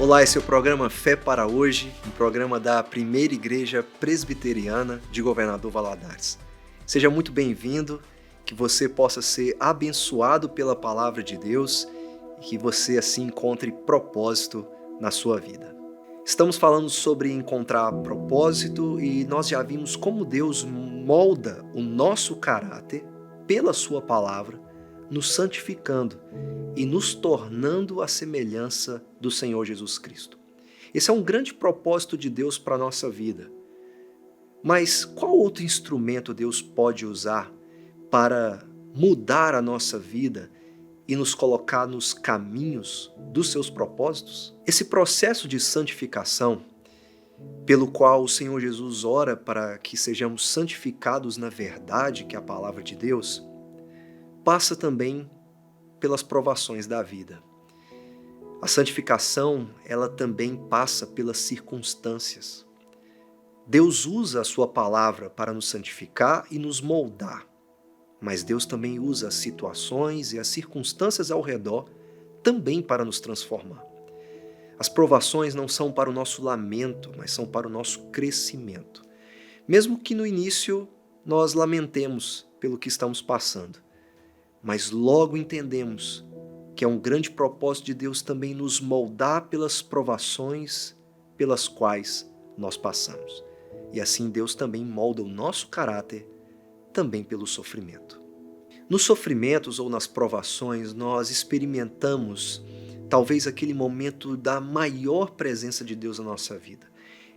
Olá, esse é o programa Fé para Hoje, um programa da Primeira Igreja Presbiteriana de Governador Valadares. Seja muito bem-vindo, que você possa ser abençoado pela palavra de Deus e que você assim encontre propósito na sua vida. Estamos falando sobre encontrar propósito e nós já vimos como Deus molda o nosso caráter pela sua palavra, nos santificando e nos tornando a semelhança do Senhor Jesus Cristo. Esse é um grande propósito de Deus para a nossa vida. Mas qual outro instrumento Deus pode usar para mudar a nossa vida e nos colocar nos caminhos dos seus propósitos? Esse processo de santificação, pelo qual o Senhor Jesus ora para que sejamos santificados na verdade, que é a palavra de Deus, passa também pelas provações da vida. A santificação, ela também passa pelas circunstâncias. Deus usa a sua palavra para nos santificar e nos moldar, mas Deus também usa as situações e as circunstâncias ao redor também para nos transformar. As provações não são para o nosso lamento, mas são para o nosso crescimento. Mesmo que no início nós lamentemos pelo que estamos passando, mas logo entendemos que é um grande propósito de Deus também nos moldar pelas provações pelas quais nós passamos. E assim Deus também molda o nosso caráter também pelo sofrimento. Nos sofrimentos ou nas provações nós experimentamos talvez aquele momento da maior presença de Deus na nossa vida.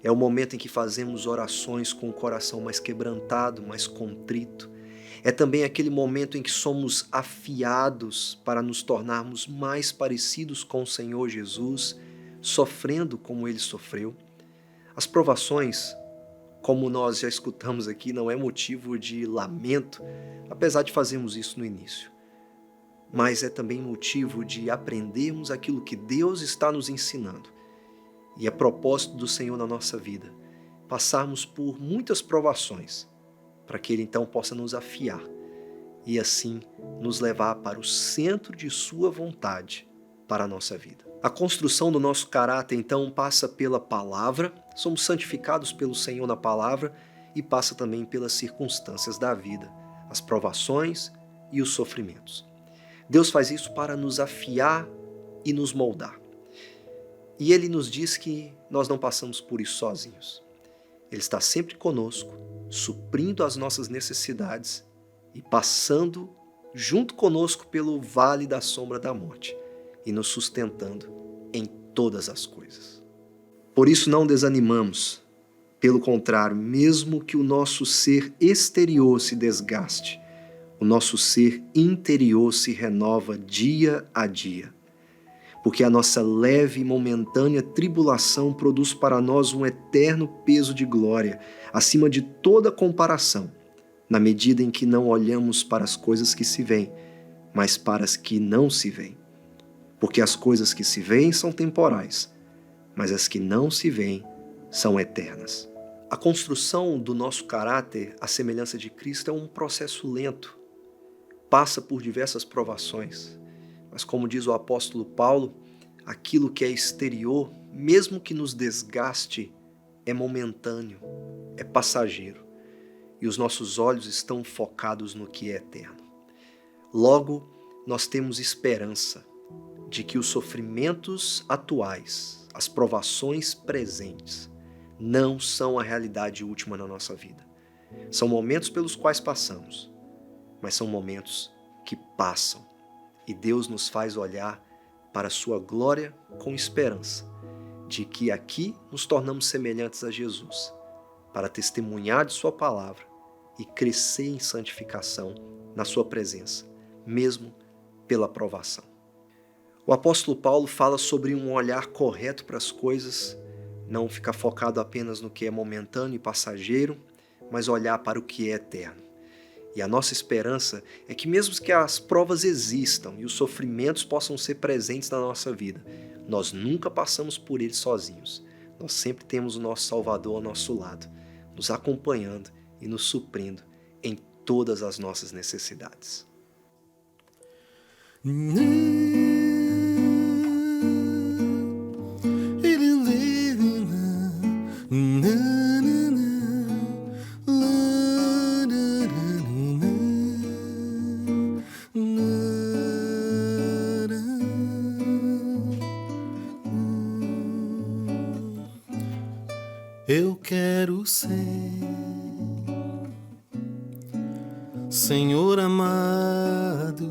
É o momento em que fazemos orações com o coração mais quebrantado, mais contrito. É também aquele momento em que somos afiados para nos tornarmos mais parecidos com o Senhor Jesus, sofrendo como Ele sofreu. As provações, como nós já escutamos aqui, não é motivo de lamento, apesar de fazermos isso no início. Mas é também motivo de aprendermos aquilo que Deus está nos ensinando. E é propósito do Senhor na nossa vida, passarmos por muitas provações, para que Ele então possa nos afiar e assim nos levar para o centro de sua vontade para a nossa vida. A construção do nosso caráter então passa pela palavra, somos santificados pelo Senhor na palavra e passa também pelas circunstâncias da vida, as provações e os sofrimentos. Deus faz isso para nos afiar e nos moldar. E Ele nos diz que nós não passamos por isso sozinhos. Ele está sempre conosco, suprindo as nossas necessidades e passando junto conosco pelo vale da sombra da morte e nos sustentando em todas as coisas. Por isso não desanimamos. Pelo contrário, mesmo que o nosso ser exterior se desgaste, o nosso ser interior se renova dia a dia. Porque a nossa leve e momentânea tribulação produz para nós um eterno peso de glória, acima de toda comparação, na medida em que não olhamos para as coisas que se veem, mas para as que não se veem. Porque as coisas que se veem são temporais, mas as que não se veem são eternas. A construção do nosso caráter, à semelhança de Cristo, é um processo lento. Passa por diversas provações. Mas como diz o apóstolo Paulo, aquilo que é exterior, mesmo que nos desgaste, é momentâneo, é passageiro. E os nossos olhos estão focados no que é eterno. Logo, nós temos esperança de que os sofrimentos atuais, as provações presentes, não são a realidade última na nossa vida. São momentos pelos quais passamos, mas são momentos que passam. E Deus nos faz olhar para a sua glória com esperança, de que aqui nos tornamos semelhantes a Jesus, para testemunhar de sua palavra e crescer em santificação na sua presença, mesmo pela provação. O apóstolo Paulo fala sobre um olhar correto para as coisas, não ficar focado apenas no que é momentâneo e passageiro, mas olhar para o que é eterno. E a nossa esperança é que mesmo que as provas existam e os sofrimentos possam ser presentes na nossa vida, nós nunca passamos por eles sozinhos. Nós sempre temos o nosso Salvador ao nosso lado, nos acompanhando e nos suprindo em todas as nossas necessidades. Eu quero ser, Senhor amado,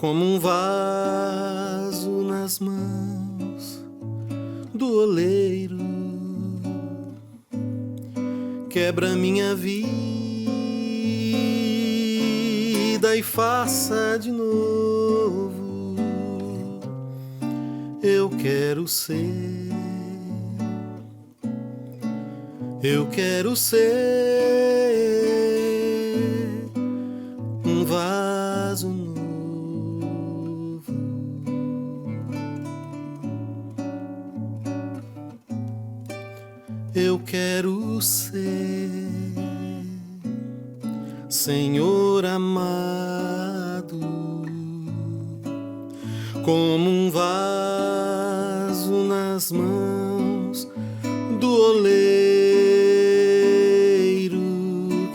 como um vaso nas mãos do oleiro. Quebra minha vida e faça de novo. Eu quero ser. Eu quero ser um vaso novo. Eu quero ser, Senhor amado, como um vaso nas mãos do oleiro.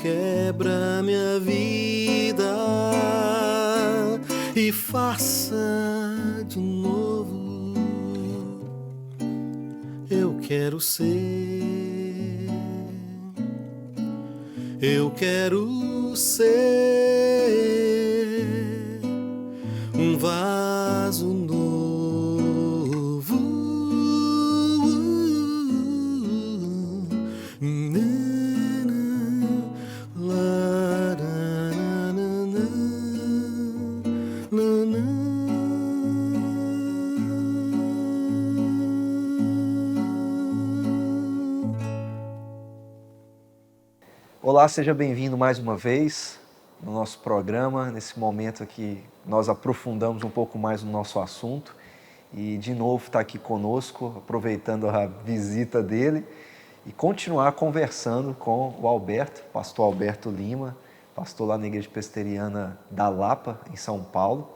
Quebra minha vida e faça de novo. Eu quero ser, eu quero ser um vaso novo. Olá, seja bem-vindo mais uma vez no nosso programa, nesse momento aqui nós aprofundamos um pouco mais no nosso assunto e de novo está aqui conosco, aproveitando a visita dele e continuar conversando com o Alberto, pastor Alberto Lima, pastor lá na Igreja Presbiteriana da Lapa, em São Paulo,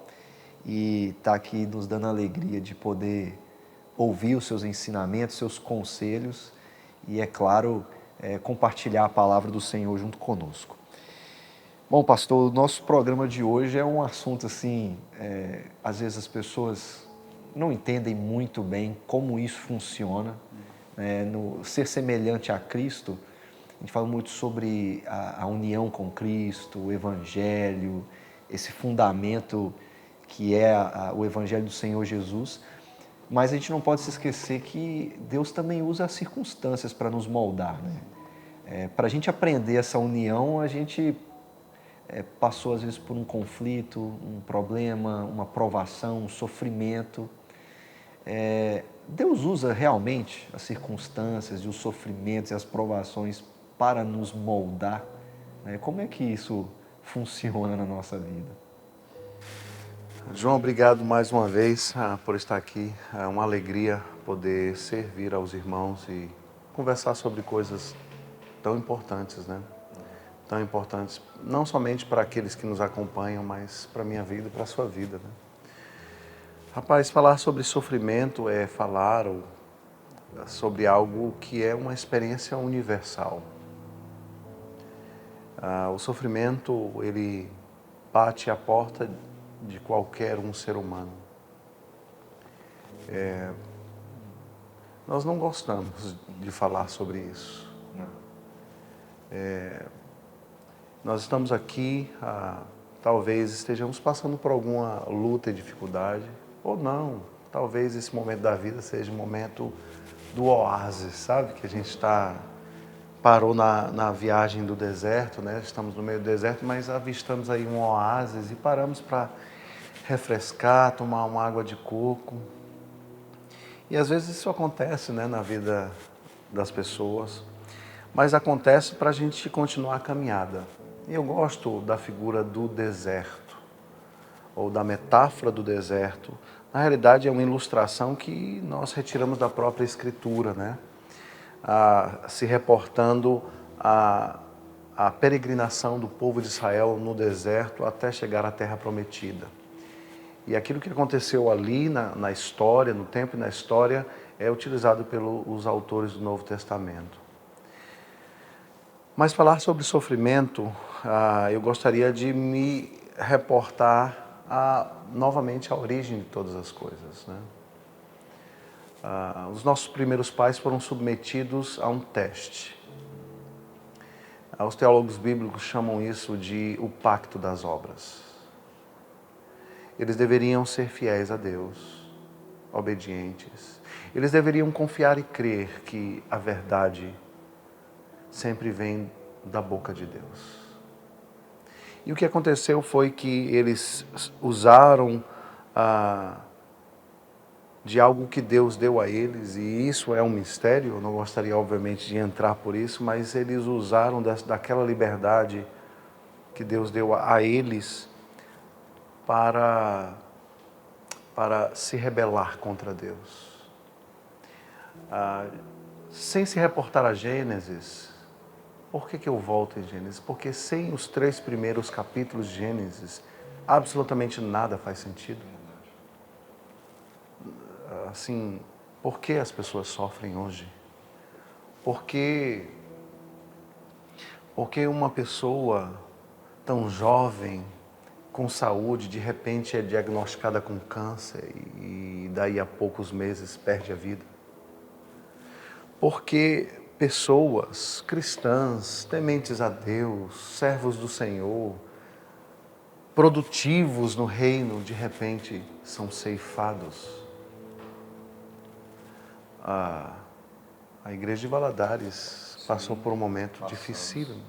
e está aqui nos dando a alegria de poder ouvir os seus ensinamentos, seus conselhos e, é claro, compartilhar a palavra do Senhor junto conosco. Bom, pastor, o nosso programa de hoje é um assunto assim, às vezes as pessoas não entendem muito bem como isso funciona. No ser semelhante a Cristo, a gente fala muito sobre a união com Cristo, o Evangelho, esse fundamento que é o Evangelho do Senhor Jesus, mas a gente não pode se esquecer que Deus também usa as circunstâncias para nos moldar, né? Para a gente aprender essa união, a gente passou às vezes por um conflito, um problema, uma provação, um sofrimento. Deus usa realmente as circunstâncias e os sofrimentos e as provações para nos moldar, né? Como é que isso funciona na nossa vida? João, obrigado mais uma vez por estar aqui. É uma alegria poder servir aos irmãos e conversar sobre coisas tão importantes, né? Tão importantes, não somente para aqueles que nos acompanham, mas para a minha vida e para a sua vida, né? Rapaz, falar sobre sofrimento é falar sobre algo que é uma experiência universal. O sofrimento, ele bate à porta de qualquer um ser humano. Nós não gostamos de falar sobre isso. Nós estamos aqui, talvez estejamos passando por alguma luta e dificuldade, ou não. Talvez esse momento da vida seja um momento do oásis, sabe? Que a gente parou na viagem do deserto, né? Estamos no meio do deserto, mas avistamos aí um oásis e paramos para refrescar, tomar uma água de coco. E às vezes isso acontece, né, na vida das pessoas, mas acontece para a gente continuar a caminhada. E eu gosto da figura do deserto, ou da metáfora do deserto. Na realidade é uma ilustração que nós retiramos da própria Escritura, né? Se reportando a peregrinação do povo de Israel no deserto até chegar à Terra Prometida. E aquilo que aconteceu ali na história, no tempo e na história, é utilizado pelos autores do Novo Testamento. Mas falar sobre sofrimento, eu gostaria de me reportar novamente à origem de todas as coisas, né? Os nossos primeiros pais foram submetidos a um teste. Os teólogos bíblicos chamam isso de o pacto das obras. Eles deveriam ser fiéis a Deus, obedientes. Eles deveriam confiar e crer que a verdade sempre vem da boca de Deus. E o que aconteceu foi que eles usaram de algo que Deus deu a eles, e isso é um mistério, eu não gostaria obviamente de entrar por isso, mas eles usaram daquela liberdade que Deus deu a eles para se rebelar contra Deus. Sem se reportar a Gênesis, por que eu volto em Gênesis? Porque sem os 3 primeiros capítulos de Gênesis, absolutamente nada faz sentido. Assim, por que as pessoas sofrem hoje? Porque uma pessoa tão jovem, com saúde, de repente é diagnosticada com câncer e daí a poucos meses perde a vida. Porque pessoas cristãs, tementes a Deus, servos do Senhor, produtivos no reino, de repente são ceifados. A igreja de Valadares passou por um momento dificílimo.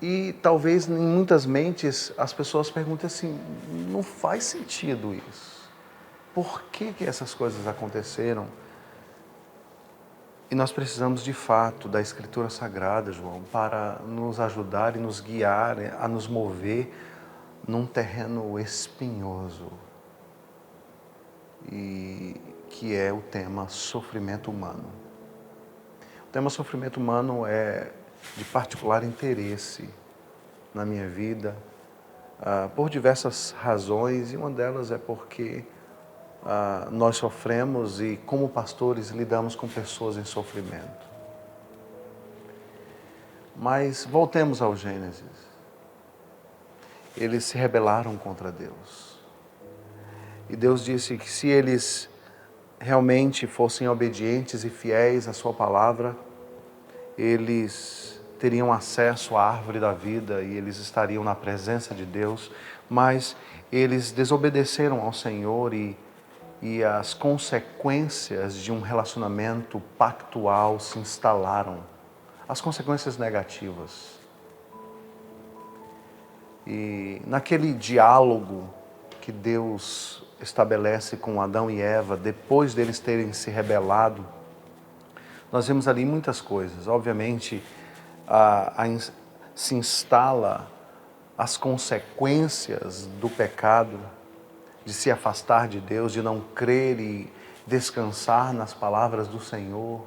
E talvez em muitas mentes as pessoas perguntem assim, não faz sentido isso. Por que essas coisas aconteceram? E nós precisamos de fato da Escritura Sagrada, João, para nos ajudar e nos guiar a nos mover num terreno espinhoso. E que é o tema sofrimento humano. O tema sofrimento humano é de particular interesse na minha vida, por diversas razões, e uma delas é porque nós sofremos e, como pastores, lidamos com pessoas em sofrimento. Mas voltemos ao Gênesis. Eles se rebelaram contra Deus. E Deus disse que se eles realmente fossem obedientes e fiéis à sua palavra, eles teriam acesso à árvore da vida e eles estariam na presença de Deus, mas eles desobedeceram ao Senhor e as consequências de um relacionamento pactual se instalaram, as consequências negativas. E naquele diálogo que Deus estabelece com Adão e Eva, depois deles terem se rebelado, nós vemos ali muitas coisas. Obviamente, se instala as consequências do pecado, de se afastar de Deus, de não crer e descansar nas palavras do Senhor.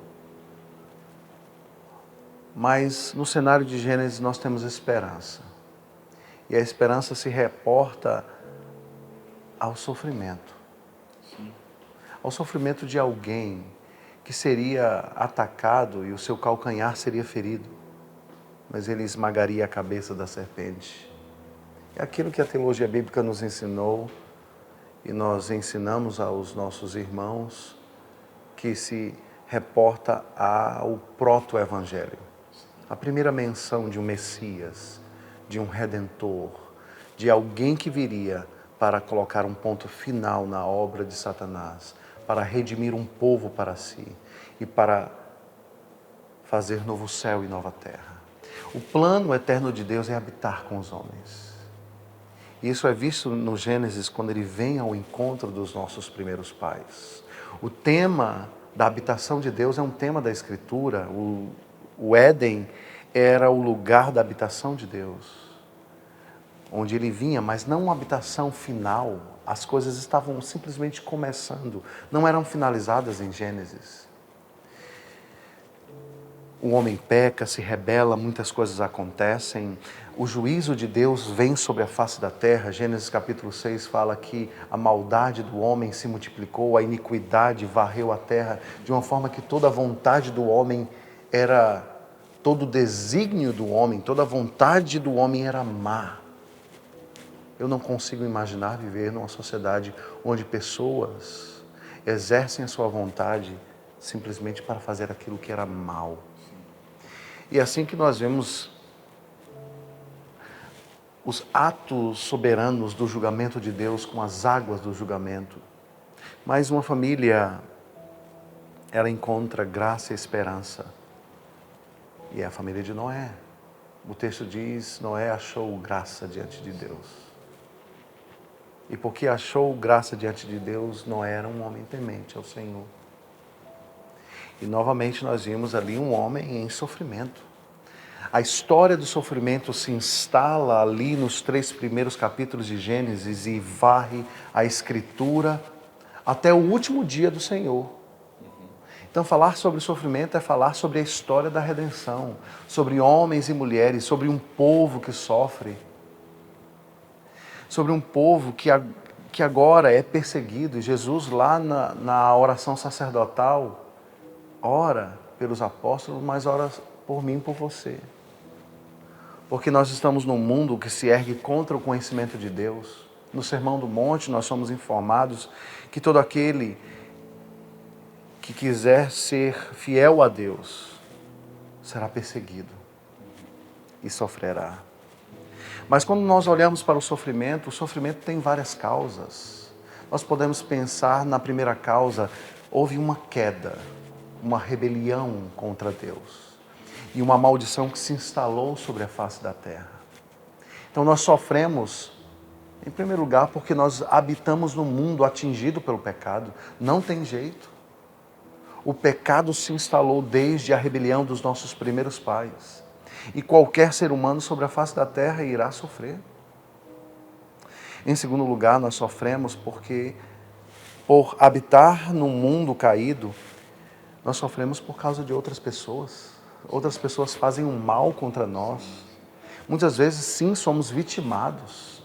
Mas no cenário de Gênesis nós temos esperança. E a esperança se reporta ao sofrimento. Ao sofrimento de alguém que seria atacado e o seu calcanhar seria ferido, mas ele esmagaria a cabeça da serpente. É aquilo que a teologia bíblica nos ensinou e nós ensinamos aos nossos irmãos, que se reporta ao proto-evangelho. A primeira menção de um Messias, de um Redentor, de alguém que viria para colocar um ponto final na obra de Satanás, para redimir um povo para si e para fazer novo céu e nova terra. O plano eterno de Deus é habitar com os homens. Isso é visto no Gênesis quando ele vem ao encontro dos nossos primeiros pais. O tema da habitação de Deus é um tema da Escritura. O Éden era o lugar da habitação de Deus, onde ele vinha, mas não uma habitação final. As coisas estavam simplesmente começando, não eram finalizadas em Gênesis. O homem peca, se rebela, muitas coisas acontecem. O juízo de Deus vem sobre a face da terra. Gênesis capítulo 6 fala que a maldade do homem se multiplicou, a iniquidade varreu a terra, de uma forma que toda a vontade do homem era, todo o desígnio do homem, toda a vontade do homem era má. Eu não consigo imaginar viver numa sociedade onde pessoas exercem a sua vontade simplesmente para fazer aquilo que era mal. E é assim que nós vemos os atos soberanos do julgamento de Deus com as águas do julgamento. Mas uma família, ela encontra graça e esperança. E é a família de Noé. O texto diz, Noé achou graça diante de Deus. E porque achou graça diante de Deus, Noé era um homem temente ao Senhor. E novamente nós vimos ali um homem em sofrimento. A história do sofrimento se instala ali nos 3 primeiros capítulos de Gênesis e varre a Escritura até o último dia do Senhor. Então falar sobre sofrimento é falar sobre a história da redenção, sobre homens e mulheres, sobre um povo que sofre, sobre um povo que agora é perseguido. E Jesus lá na oração sacerdotal ora pelos apóstolos, mas ora por mim e por você. Porque nós estamos num mundo que se ergue contra o conhecimento de Deus. No Sermão do Monte nós somos informados que todo aquele que quiser ser fiel a Deus será perseguido e sofrerá. Mas quando nós olhamos para o sofrimento tem várias causas. Nós podemos pensar na primeira causa, houve uma queda, uma rebelião contra Deus e uma maldição que se instalou sobre a face da terra. Então nós sofremos, em primeiro lugar, porque nós habitamos num mundo atingido pelo pecado. Não tem jeito. O pecado se instalou desde a rebelião dos nossos primeiros pais. E qualquer ser humano sobre a face da terra irá sofrer. Em segundo lugar, nós sofremos porque, por habitar num mundo caído, nós sofremos por causa de outras pessoas. Outras pessoas fazem um mal contra nós. Muitas vezes, sim, somos vitimados.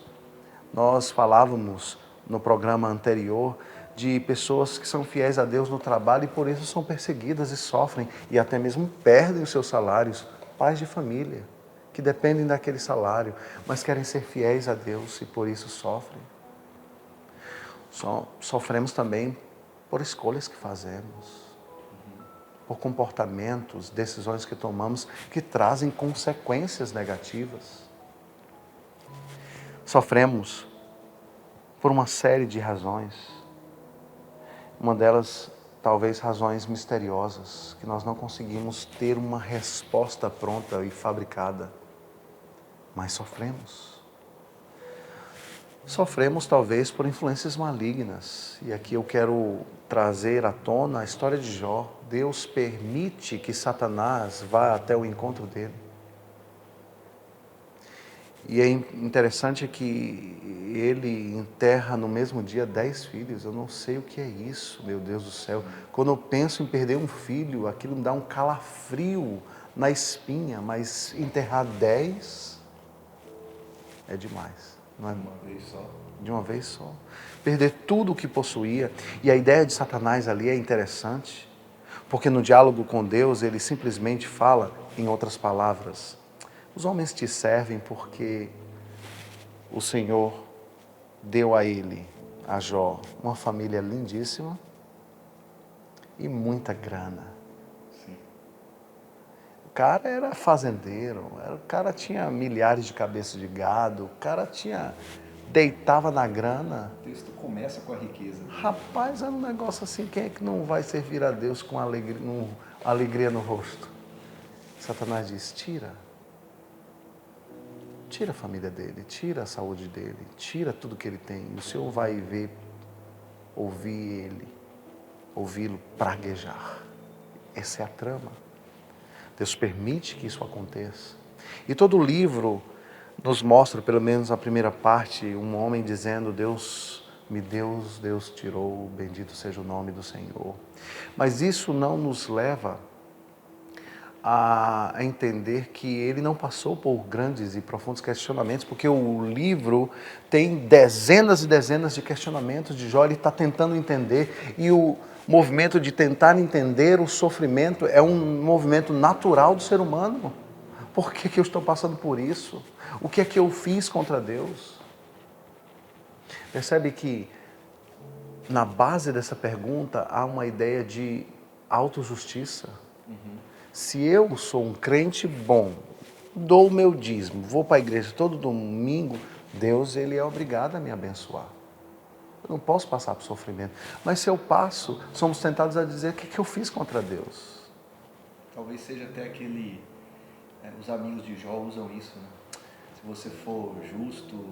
Nós falávamos no programa anterior de pessoas que são fiéis a Deus no trabalho e por isso são perseguidas e sofrem e até mesmo perdem os seus salários. Pais de família que dependem daquele salário, mas querem ser fiéis a Deus e por isso sofrem. Sofremos também por escolhas que fazemos, por comportamentos, decisões que tomamos que trazem consequências negativas. Sofremos por uma série de razões. Uma delas, talvez razões misteriosas, que nós não conseguimos ter uma resposta pronta e fabricada, mas sofremos. Sofremos talvez por influências malignas, e aqui eu quero trazer à tona a história de Jó. Deus permite que Satanás vá até o encontro dele. E é interessante que ele enterra no mesmo dia 10 filhos. Eu não sei o que é isso, meu Deus do céu. Quando eu penso em perder um filho, aquilo me dá um calafrio na espinha, mas enterrar 10 é demais. Não é? Uma vez só. De uma vez só. Perder tudo o que possuía. E a ideia de Satanás ali é interessante, porque no diálogo com Deus ele simplesmente fala, em outras palavras, os homens te servem porque o Senhor deu a ele, a Jó, uma família lindíssima e muita grana. Sim. O cara era fazendeiro, o cara tinha milhares de cabeças de gado, o cara deitava na grana. O texto começa com a riqueza. Rapaz, é um negócio assim, quem é que não vai servir a Deus com alegria no rosto? Satanás diz, tira a família dele, tira a saúde dele, tira tudo que ele tem. E o Senhor vai ouvi-lo praguejar. Essa é a trama. Deus permite que isso aconteça. E todo o livro nos mostra, pelo menos a primeira parte, um homem dizendo, Deus me deu, Deus tirou, bendito seja o nome do Senhor. Mas isso não nos leva a entender que ele não passou por grandes e profundos questionamentos, porque o livro tem dezenas e dezenas de questionamentos de Jó, ele está tentando entender, e o movimento de tentar entender o sofrimento é um movimento natural do ser humano. Por que eu estou passando por isso? O que é que eu fiz contra Deus? Percebe que na base dessa pergunta há uma ideia de autojustiça. Se eu sou um crente bom, dou o meu dízimo, vou para a igreja todo domingo, Deus ele é obrigado a me abençoar. Eu não posso passar por sofrimento. Mas se eu passo, somos tentados a dizer o que eu fiz contra Deus. Talvez seja até aquele... os amigos de Jó usam isso, né? Se você for justo,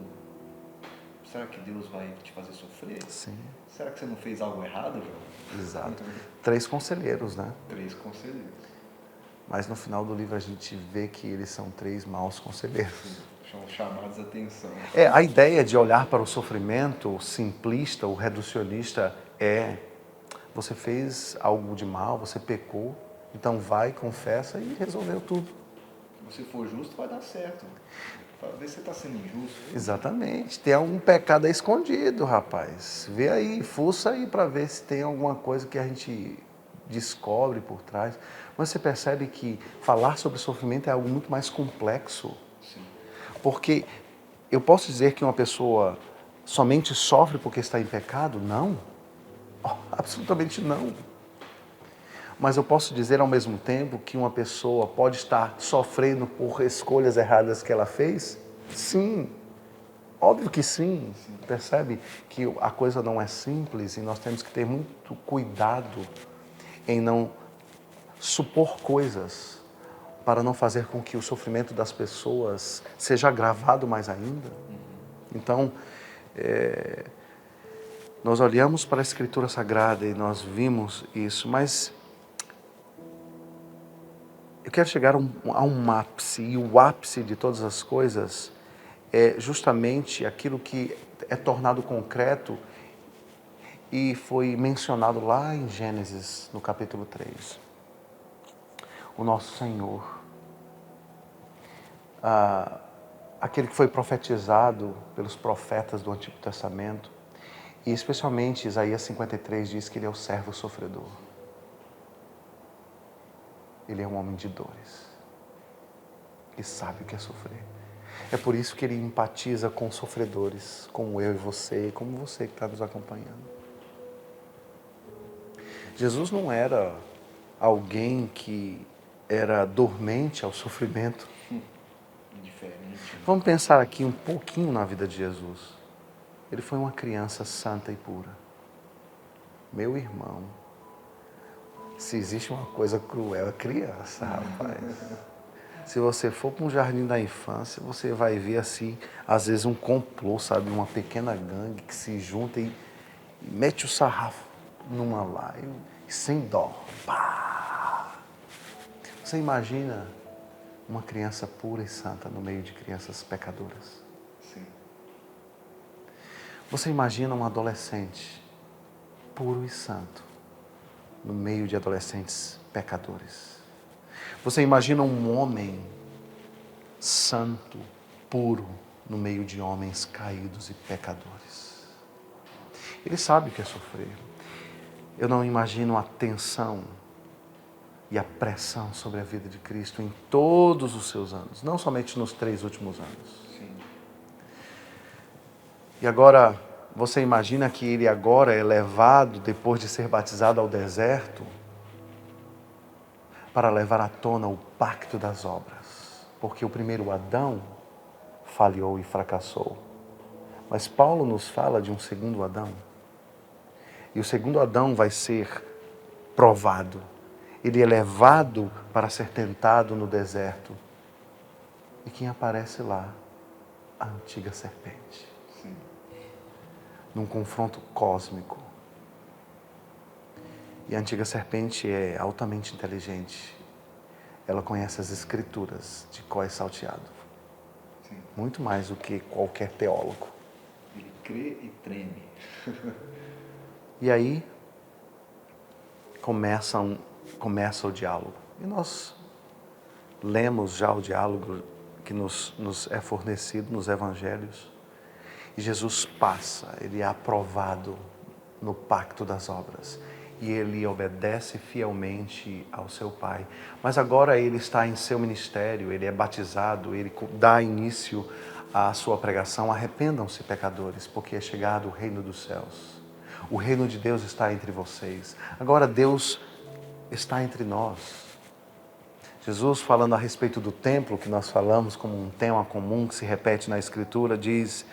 será que Deus vai te fazer sofrer? Sim. Será que você não fez algo errado, Jó? Exato. 3 conselheiros, né? 3 conselheiros. Mas no final do livro a gente vê que eles são 3 maus conselheiros. São chamados a atenção. A ideia de olhar para o sofrimento simplista, o reducionista, você fez algo de mal, você pecou, então vai, confessa e resolveu tudo. Se você for justo, vai dar certo. Talvez você está sendo injusto. Exatamente. Tem algum pecado escondido, rapaz. Vê aí, fuça aí para ver se tem alguma coisa que a gente descobre por trás. Mas você percebe que falar sobre sofrimento é algo muito mais complexo. Sim. Porque eu posso dizer que uma pessoa somente sofre porque está em pecado? Não. Absolutamente não. Mas eu posso dizer ao mesmo tempo que uma pessoa pode estar sofrendo por escolhas erradas que ela fez? Sim. Óbvio que sim. Percebe que a coisa não é simples e nós temos que ter muito cuidado em não supor coisas para não fazer com que o sofrimento das pessoas seja agravado mais ainda. Então, nós olhamos para a Escritura Sagrada e nós vimos isso, mas eu quero chegar a um ápice, e o ápice de todas as coisas é justamente aquilo que é tornado concreto e foi mencionado lá em Gênesis, no capítulo 3. O nosso Senhor, aquele que foi profetizado pelos profetas do Antigo Testamento, e especialmente Isaías 53 diz que ele é o servo sofredor. Ele é um homem de dores. Ele sabe o que é sofrer. É por isso que ele empatiza com sofredores, como eu e você, como você que está nos acompanhando. Jesus não era alguém que era dormente ao sofrimento. Diferente. Vamos pensar aqui um pouquinho na vida de Jesus. Ele foi uma criança santa e pura. Meu irmão, se existe uma coisa cruel, é criança, rapaz. Se você for para um jardim da infância, você vai ver assim, às vezes um complô, sabe? Uma pequena gangue que se junta e mete o sarrafo numa lá, e sem dó. Pá! Você imagina uma criança pura e santa no meio de crianças pecadoras? Sim. Você imagina um adolescente puro e santo no meio de adolescentes pecadores? Você imagina um homem santo, puro, no meio de homens caídos e pecadores? Ele sabe o que é sofrer. Eu não imagino a tensão e a pressão sobre a vida de Cristo em todos os seus anos, não somente nos 3 últimos anos. Sim. E agora, você imagina que ele agora é levado, depois de ser batizado, ao deserto, para levar à tona o pacto das obras. Porque o primeiro Adão falhou e fracassou. Mas Paulo nos fala de um segundo Adão. E o segundo Adão vai ser provado. Ele é levado para ser tentado no deserto. E quem aparece lá? A antiga serpente. Sim. Num confronto cósmico. E a antiga serpente é altamente inteligente. Ela conhece as escrituras de cor salteado. Sim. Muito mais do que qualquer teólogo. Ele crê e treme. E aí começa o diálogo. E nós lemos já o diálogo que nos é fornecido nos evangelhos. E Jesus passa, ele é aprovado no pacto das obras. E ele obedece fielmente ao seu Pai. Mas agora ele está em seu ministério, ele é batizado, ele dá início à sua pregação. Arrependam-se, pecadores, porque é chegado o reino dos céus. O reino de Deus está entre vocês. Agora Deus está entre nós. Jesus, falando a respeito do templo, que nós falamos como um tema comum que se repete na Escritura, diz: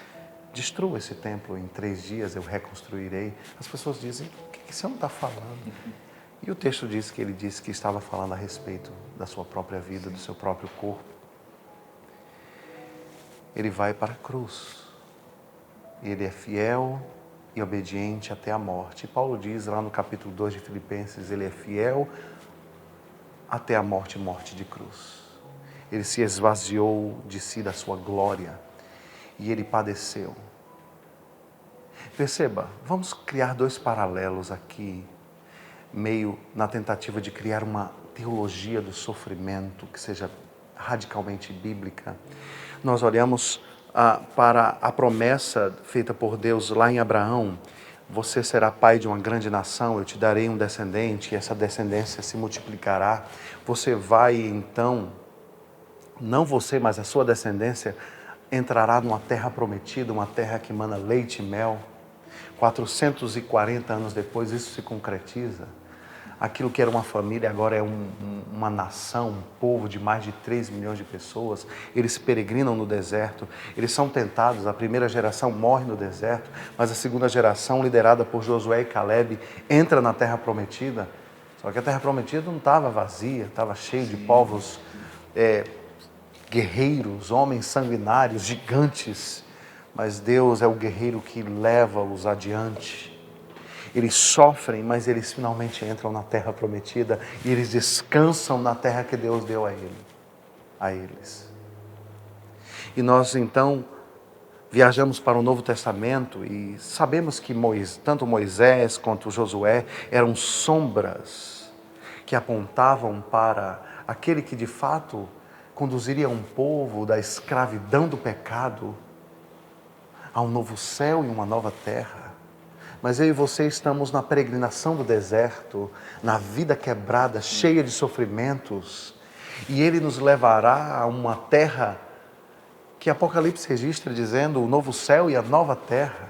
destrua esse templo, em 3 dias eu reconstruirei. As pessoas dizem: o que você não está falando? E o texto diz que ele disse que estava falando a respeito da sua própria vida, do seu próprio corpo. Ele vai para a cruz. Ele é fiel e obediente até a morte. E Paulo diz lá no capítulo 2 de Filipenses, ele é fiel até a morte, morte de cruz. Ele se esvaziou de si, da sua glória, e ele padeceu. Perceba, vamos criar 2 paralelos aqui, meio na tentativa de criar uma teologia do sofrimento que seja radicalmente bíblica. Nós olhamos para a promessa feita por Deus lá em Abraão: você será pai de uma grande nação, eu te darei um descendente, e essa descendência se multiplicará. Você vai então, não você, mas a sua descendência, entrará numa terra prometida, uma terra que emana leite e mel. 440 anos depois, isso se concretiza. Aquilo que era uma família agora é uma nação, um povo de mais de 3 milhões de pessoas. Eles peregrinam no deserto, eles são tentados. A primeira geração morre no deserto, mas a segunda geração, liderada por Josué e Caleb, entra na terra prometida. Só que a terra prometida não estava vazia, estava cheio de povos guerreiros, homens sanguinários, gigantes. Mas Deus é o guerreiro que leva-os adiante. Eles sofrem, mas eles finalmente entram na terra prometida e eles descansam na terra que Deus deu a eles. E nós então viajamos para o Novo Testamento e sabemos que tanto Moisés quanto Josué eram sombras que apontavam para aquele que de fato conduziria um povo da escravidão do pecado a um novo céu e uma nova terra. Mas eu e você estamos na peregrinação do deserto, na vida quebrada, cheia de sofrimentos, e Ele nos levará a uma terra que Apocalipse registra dizendo: o novo céu e a nova terra,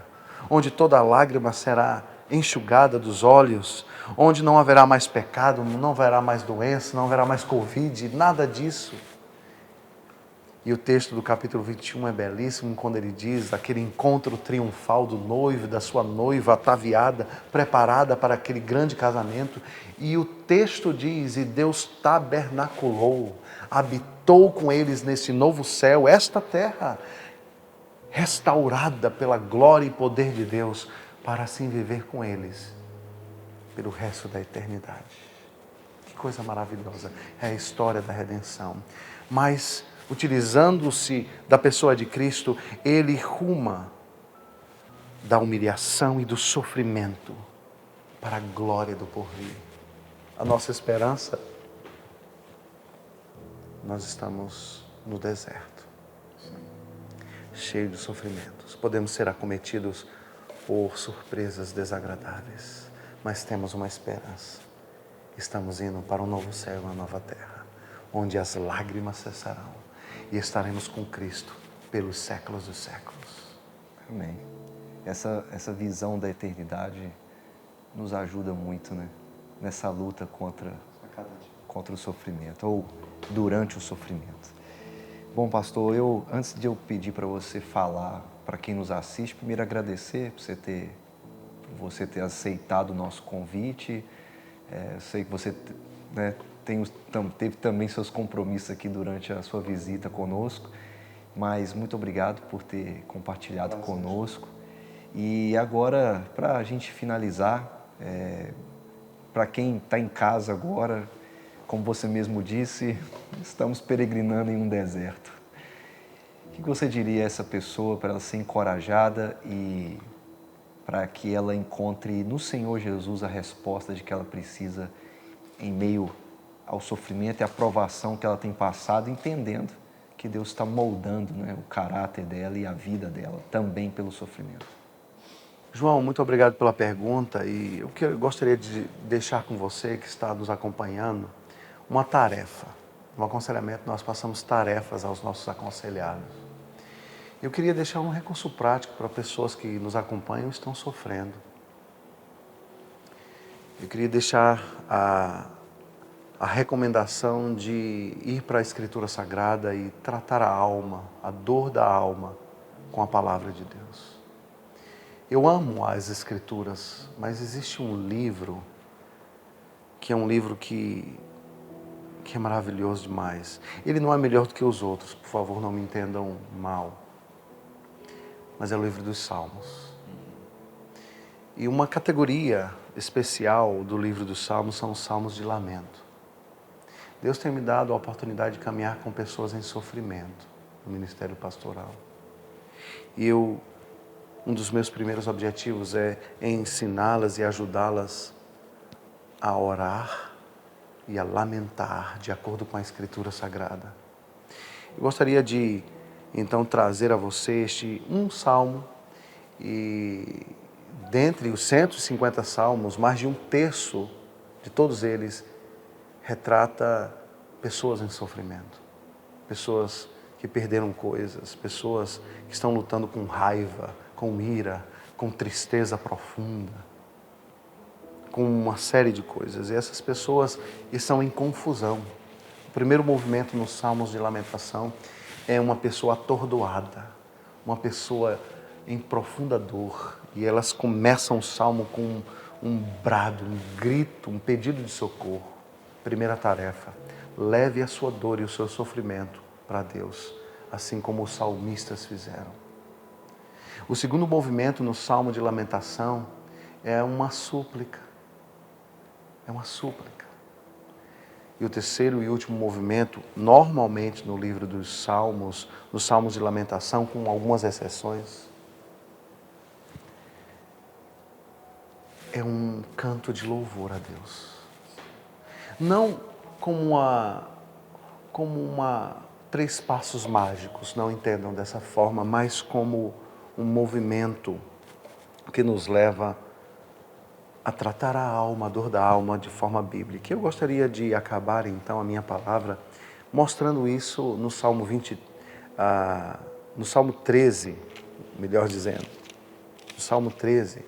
onde toda lágrima será enxugada dos olhos, onde não haverá mais pecado, não haverá mais doença, não haverá mais Covid, nada disso. E o texto do capítulo 21 é belíssimo, quando ele diz aquele encontro triunfal do noivo, da sua noiva ataviada, preparada para aquele grande casamento. E o texto diz: e Deus tabernaculou, habitou com eles nesse novo céu, esta terra, restaurada pela glória e poder de Deus, para assim viver com eles pelo resto da eternidade. Que coisa maravilhosa, é a história da redenção. Mas utilizando-se da pessoa de Cristo, Ele ruma da humilhação e do sofrimento para a glória do porvir. A nossa esperança, nós estamos no deserto, cheio de sofrimentos. Podemos ser acometidos por surpresas desagradáveis, mas temos uma esperança. Estamos indo para um novo céu e uma nova terra, onde as lágrimas cessarão. E estaremos com Cristo pelos séculos dos séculos. Amém. Essa visão da eternidade nos ajuda muito, né? Nessa luta contra o sofrimento, ou durante o sofrimento. Bom, pastor, antes de eu pedir para você falar para quem nos assiste, primeiro agradecer por você ter aceitado o nosso convite. Eu sei que você, né, teve também seus compromissos aqui durante a sua visita conosco, mas muito obrigado por ter compartilhado conosco. E agora, para a gente finalizar, para quem está em casa agora, como você mesmo disse, estamos peregrinando em um deserto. O que você diria a essa pessoa para ela ser encorajada e para que ela encontre no Senhor Jesus a resposta de que ela precisa em meio ao sofrimento e à provação que ela tem passado, entendendo que Deus está moldando, né, o caráter dela e a vida dela, também pelo sofrimento? João, muito obrigado pela pergunta, e o que eu gostaria de deixar com você que está nos acompanhando, uma tarefa. No aconselhamento nós passamos tarefas aos nossos aconselhados. Eu queria deixar um recurso prático para pessoas que nos acompanham e estão sofrendo. Eu queria deixar a recomendação de ir para a Escritura Sagrada e tratar a alma, a dor da alma, com a Palavra de Deus. Eu amo as Escrituras, mas existe um livro que é um livro que é maravilhoso demais. Ele não é melhor do que os outros, por favor, não me entendam mal. Mas é o livro dos Salmos. E uma categoria especial do livro dos Salmos são os Salmos de lamento. Deus tem me dado a oportunidade de caminhar com pessoas em sofrimento no ministério pastoral. E um dos meus primeiros objetivos é ensiná-las e ajudá-las a orar e a lamentar de acordo com a Escritura Sagrada. Eu gostaria de, então, trazer a você um salmo e, dentre os 150 salmos, mais de um terço de todos eles retrata pessoas em sofrimento, pessoas que perderam coisas, pessoas que estão lutando com raiva, com ira, com tristeza profunda, com uma série de coisas. E essas pessoas estão em confusão. O primeiro movimento nos Salmos de Lamentação é uma pessoa atordoada, uma pessoa em profunda dor. E elas começam o salmo com um brado, um grito, um pedido de socorro. Primeira tarefa, leve a sua dor e o seu sofrimento para Deus, assim como os salmistas fizeram. O segundo movimento no Salmo de Lamentação é uma súplica. É uma súplica. E o terceiro e último movimento, normalmente no livro dos Salmos, nos Salmos de Lamentação, com algumas exceções, é um canto de louvor a Deus. Não como três passos mágicos, não entendam dessa forma, mas como um movimento que nos leva a tratar a alma, a dor da alma de forma bíblica. Eu gostaria de acabar então a minha palavra mostrando isso no Salmo 13, melhor dizendo. O Salmo 13.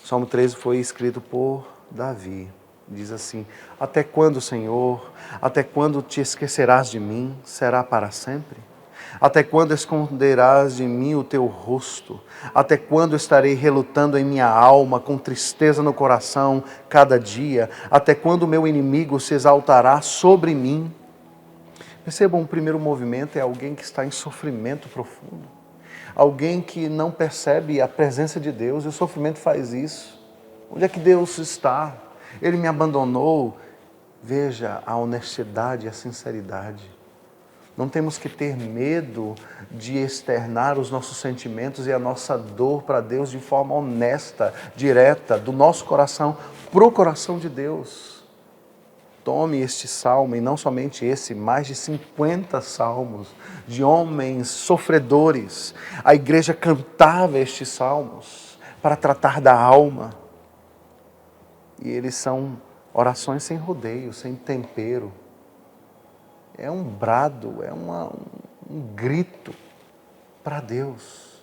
O Salmo 13 foi escrito por Davi. Diz assim: até quando, Senhor, até quando te esquecerás de mim? Será para sempre? Até quando esconderás de mim o teu rosto? Até quando estarei relutando em minha alma, com tristeza no coração, cada dia? Até quando o meu inimigo se exaltará sobre mim? Percebam, o primeiro movimento é alguém que está em sofrimento profundo. Alguém que não percebe a presença de Deus, e o sofrimento faz isso. Onde é que Deus está? Ele me abandonou. Veja a honestidade e a sinceridade. Não temos que ter medo de externar os nossos sentimentos e a nossa dor para Deus de forma honesta, direta, do nosso coração para o coração de Deus. Tome este salmo, e não somente esse, mais de 50 salmos de homens sofredores. A igreja cantava estes salmos para tratar da alma. E eles são orações sem rodeio, sem tempero. É um brado, é um grito para Deus.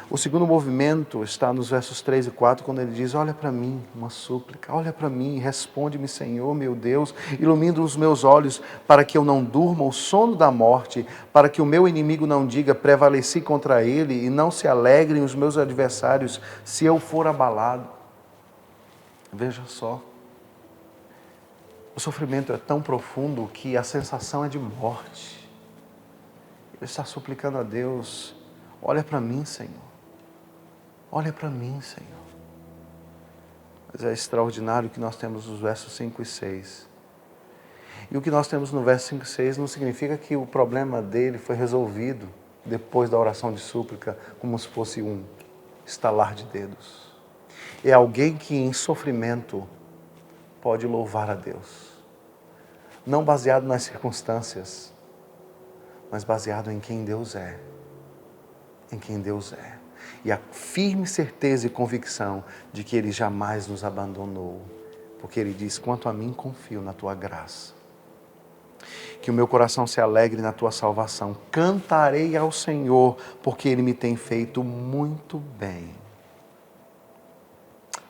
O segundo movimento está nos versos 3 e 4, quando ele diz: olha para mim, uma súplica, olha para mim, responde-me, Senhor, meu Deus, ilumina os meus olhos para que eu não durma o sono da morte, para que o meu inimigo não diga, prevaleci contra ele, e não se alegrem os meus adversários se eu for abalado. Veja só. O sofrimento é tão profundo que a sensação é de morte. Ele está suplicando a Deus: olha para mim, Senhor. Olha para mim, Senhor. Mas é extraordinário o que nós temos nos versos 5 e 6. E o que nós temos no verso 5 e 6 não significa que o problema dele foi resolvido depois da oração de súplica, como se fosse um estalar de dedos. É alguém que em sofrimento pode louvar a Deus. Não baseado nas circunstâncias, mas baseado em quem Deus é. Em quem Deus é. E a firme certeza e convicção de que Ele jamais nos abandonou. Porque Ele diz: quanto a mim, confio na Tua graça. Que o meu coração se alegre na Tua salvação. Cantarei ao Senhor, porque Ele me tem feito muito bem.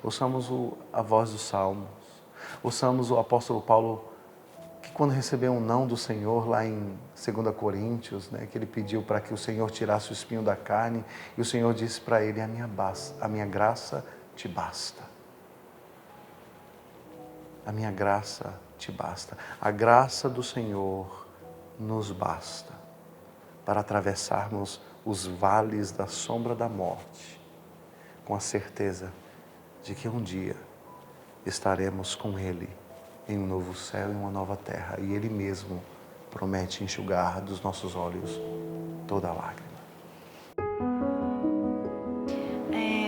ouçamos a voz dos Salmos, ouçamos o apóstolo Paulo, que quando recebeu um não do Senhor, lá em 2 Coríntios, né, que ele pediu para que o Senhor tirasse o espinho da carne, e o Senhor disse para ele, a minha graça te basta. A minha graça te basta. A graça do Senhor nos basta para atravessarmos os vales da sombra da morte, com a certeza de que um dia estaremos com Ele em um novo céu e uma nova terra, e Ele mesmo promete enxugar dos nossos olhos toda lágrima.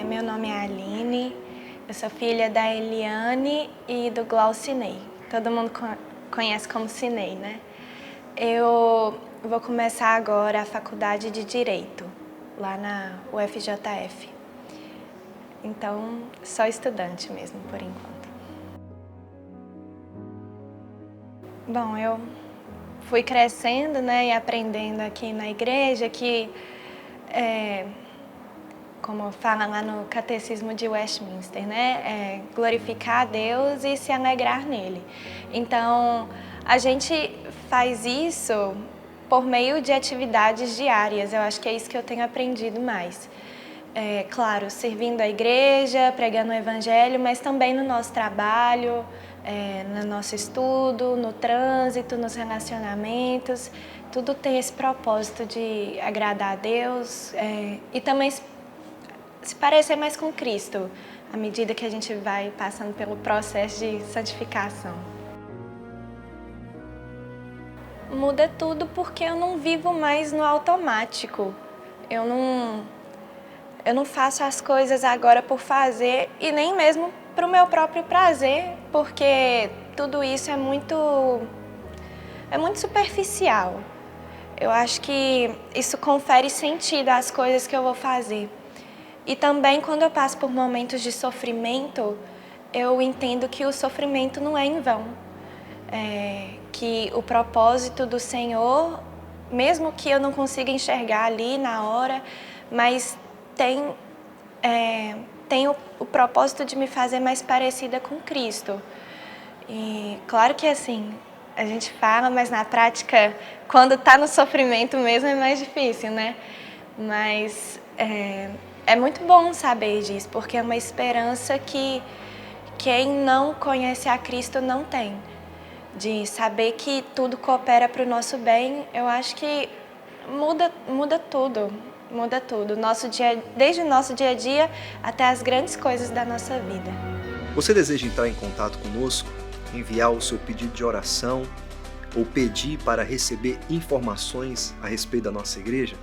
Meu nome é Aline, eu sou filha da Eliane e do Glaucinei. Todo mundo conhece como Cinei, né? Eu vou começar agora a faculdade de Direito, lá na UFJF. Então, só estudante mesmo, por enquanto. Bom, eu fui crescendo, né, e aprendendo aqui na igreja que, como fala lá no Catecismo de Westminster, né, glorificar a Deus e se alegrar nele. Então, a gente faz isso por meio de atividades diárias. Eu acho que é isso que eu tenho aprendido mais. Claro, servindo a igreja, pregando o evangelho, mas também no nosso trabalho, no nosso estudo, no trânsito, nos relacionamentos. Tudo tem esse propósito de agradar a Deus e também se parecer mais com Cristo, à medida que a gente vai passando pelo processo de santificação. Muda tudo porque eu não vivo mais no automático. Eu não faço as coisas agora por fazer e nem mesmo para o meu próprio prazer, porque tudo isso é muito superficial. Eu acho que isso confere sentido às coisas que eu vou fazer. E também quando eu passo por momentos de sofrimento, eu entendo que o sofrimento não é em vão. Que o propósito do Senhor, mesmo que eu não consiga enxergar ali na hora, mas tem o propósito de me fazer mais parecida com Cristo. E claro que assim, a gente fala, mas na prática, quando está no sofrimento mesmo, é mais difícil, né? Mas é muito bom saber disso, porque é uma esperança que quem não conhece a Cristo não tem. De saber que tudo coopera para o nosso bem, eu acho que muda tudo. Muda tudo, desde o nosso dia a dia até as grandes coisas da nossa vida. Você deseja entrar em contato conosco, enviar o seu pedido de oração ou pedir para receber informações a respeito da nossa igreja?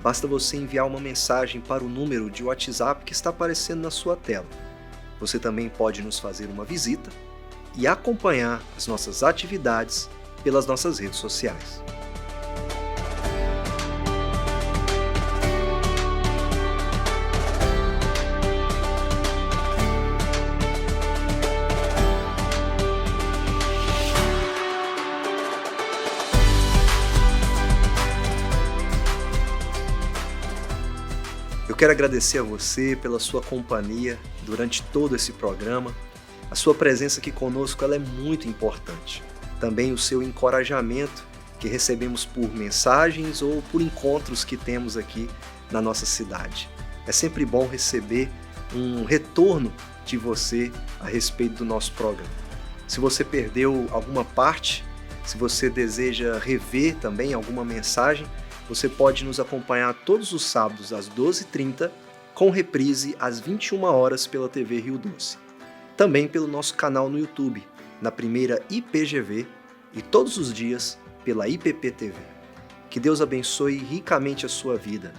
Basta você enviar uma mensagem para o número de WhatsApp que está aparecendo na sua tela. Você também pode nos fazer uma visita e acompanhar as nossas atividades pelas nossas redes sociais. Eu quero agradecer a você pela sua companhia durante todo esse programa. A sua presença aqui conosco ela é muito importante. Também o seu encorajamento que recebemos por mensagens ou por encontros que temos aqui na nossa cidade. É sempre bom receber um retorno de você a respeito do nosso programa. Se você perdeu alguma parte, se você deseja rever também alguma mensagem, você pode nos acompanhar todos os sábados às 12h30, com reprise às 21 horas pela TV Rio Doce. Também pelo nosso canal no YouTube, na primeira IPGV, e todos os dias pela IPP-TV. Que Deus abençoe ricamente a sua vida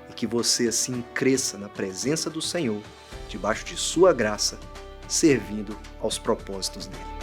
e que você assim cresça na presença do Senhor, debaixo de sua graça, servindo aos propósitos dele.